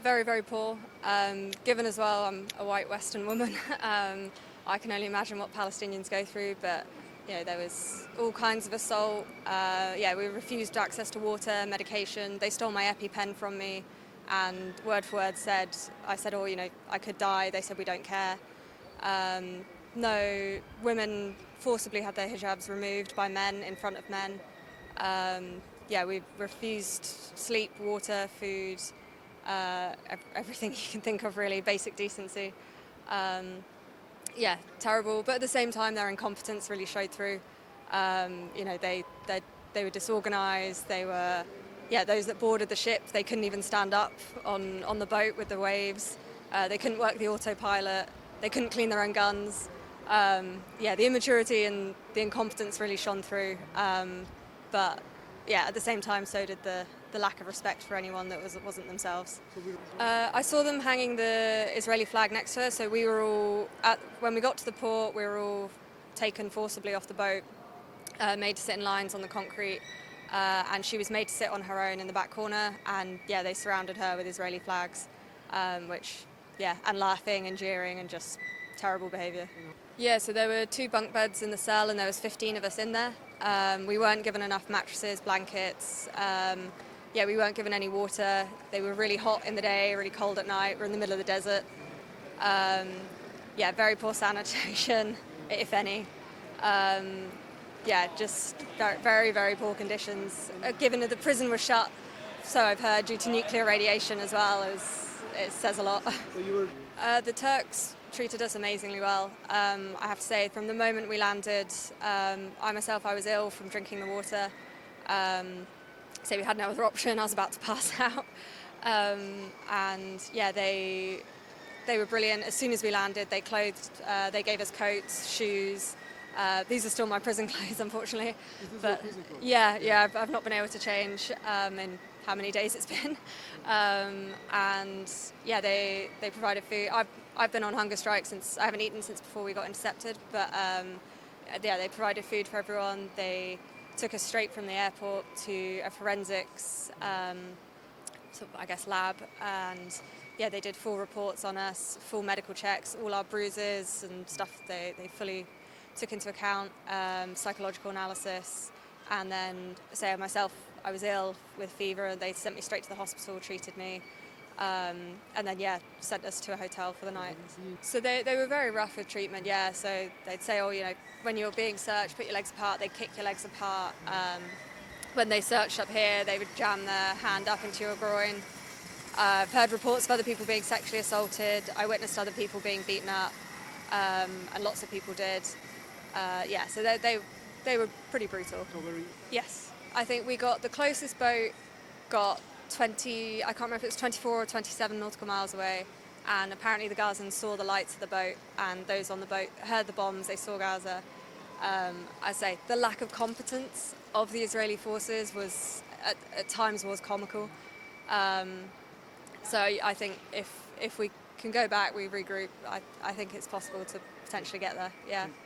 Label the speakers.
Speaker 1: Very, very poor. Given as well, I'm a white Western woman. I can only imagine what Palestinians go through, but there was all kinds of assault. We refused access to water, medication. They stole my EpiPen from me, and word for word I said, I could die. They said, we don't care. No, women forcibly had their hijabs removed by men in front of men. We refused sleep, water, food, everything you can think of, really, basic decency. Terrible. But at the same time, their incompetence really showed through. They were disorganized. They were, those that boarded the ship, they couldn't even stand up on the boat with the waves. They couldn't work the autopilot. They couldn't clean their own guns. The immaturity and the incompetence really shone through. At the same time, so did the lack of respect for anyone that wasn't themselves. I saw them hanging the Israeli flag next to her, so we were all, when we got to the port, we were all taken forcibly off the boat, made to sit in lines on the concrete, and she was made to sit on her own in the back corner, and they surrounded her with Israeli flags, and laughing and jeering and just terrible behaviour. Yeah, so there were 2 bunk beds in the cell and there was 15 of us in there. We weren't given enough mattresses, blankets. We weren't given any water. They were really hot in the day, really cold at night. We're in the middle of the desert. Very poor sanitation, if any. Just very, very poor conditions. Given that the prison was shut, so I've heard, due to nuclear radiation as well, it says a lot. The Turks treated us amazingly well. I have to say, from the moment we landed, I was ill from drinking the water. We had no other option. I was about to pass out. They were brilliant. As soon as we landed, they gave us coats, shoes. These are still my prison clothes, unfortunately. But I've not been able to change in how many days it's been. They provided food. I've been on hunger strike since I haven't eaten since before we got intercepted. But they provided food for everyone. They took us straight from the airport to a forensics lab, and they did full reports on us, full medical checks, all our bruises and stuff. They fully took into account, psychological analysis, and then myself, I was ill with fever, and they sent me straight to the hospital, treated me, and then sent us to a hotel for the night. So they were very rough with treatment. So they'd say, when you're being searched, put your legs apart. They'd kick your legs apart. When they searched up here, they would jam their hand up into your groin. I've heard reports of other people being sexually assaulted. I witnessed other people being beaten up, and lots of people did. So they were pretty brutal. Yes, I think we got the closest boat got 20. I can't remember if it was 24 or 27 nautical miles away. And apparently the Gazans saw the lights of the boat, and those on the boat heard the bombs. They saw Gaza. The lack of competence of the Israeli forces was at times comical. So I think if we can go back, we regroup. I think it's possible to potentially get there. Yeah.